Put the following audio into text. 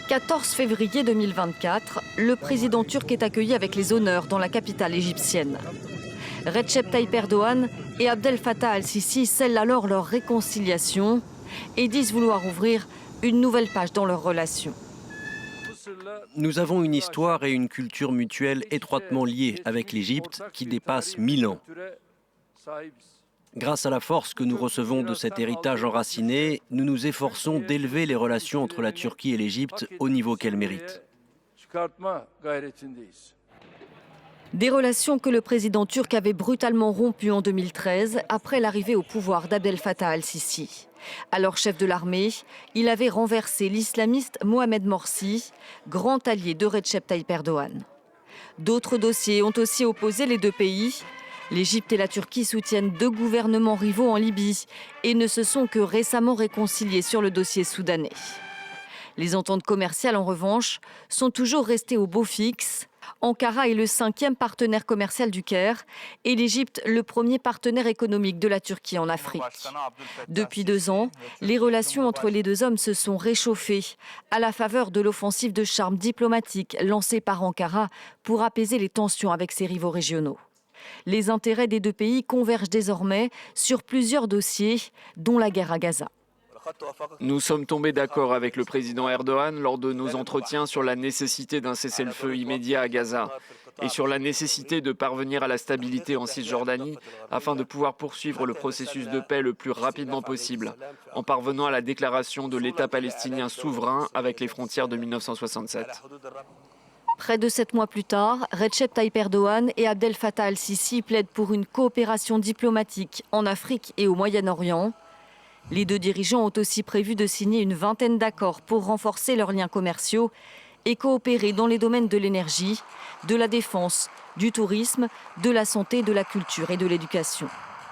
14 février 2024, le président turc est accueilli avec les honneurs dans la capitale égyptienne. Recep Tayyip Erdogan et Abdel Fattah al-Sisi scellent alors leur réconciliation et disent vouloir ouvrir une nouvelle page dans leur relation. Nous avons une histoire et une culture mutuelle étroitement liées avec l'Égypte qui dépassent 1000 ans. Grâce à la force que nous recevons de cet héritage enraciné, nous nous efforçons d'élever les relations entre la Turquie et l'Égypte au niveau qu'elles méritent. Des relations que le président turc avait brutalement rompues en 2013 après l'arrivée au pouvoir d'Abdel Fattah al-Sisi. Alors chef de l'armée, il avait renversé l'islamiste Mohamed Morsi, grand allié de Recep Tayyip Erdogan. D'autres dossiers ont aussi opposé les deux pays. L'Égypte et la Turquie soutiennent deux gouvernements rivaux en Libye et ne se sont que récemment réconciliés sur le dossier soudanais. Les ententes commerciales, en revanche, sont toujours restées au beau fixe. Ankara est le 5e partenaire commercial du Caire et l'Égypte le premier partenaire économique de la Turquie en Afrique. Depuis 2 ans, les relations entre les deux hommes se sont réchauffées à la faveur de l'offensive de charme diplomatique lancée par Ankara pour apaiser les tensions avec ses rivaux régionaux. Les intérêts des deux pays convergent désormais sur plusieurs dossiers, dont la guerre à Gaza. Nous sommes tombés d'accord avec le président Erdogan lors de nos entretiens sur la nécessité d'un cessez-le-feu immédiat à Gaza et sur la nécessité de parvenir à la stabilité en Cisjordanie afin de pouvoir poursuivre le processus de paix le plus rapidement possible, en parvenant à la déclaration de l'État palestinien souverain avec les frontières de 1967. Près de 7 mois plus tard, Recep Tayyip Erdogan et Abdel Fattah al-Sisi plaident pour une coopération diplomatique en Afrique et au Moyen-Orient. Les deux dirigeants ont aussi prévu de signer une vingtaine d'accords pour renforcer leurs liens commerciaux et coopérer dans les domaines de l'énergie, de la défense, du tourisme, de la santé, de la culture et de l'éducation.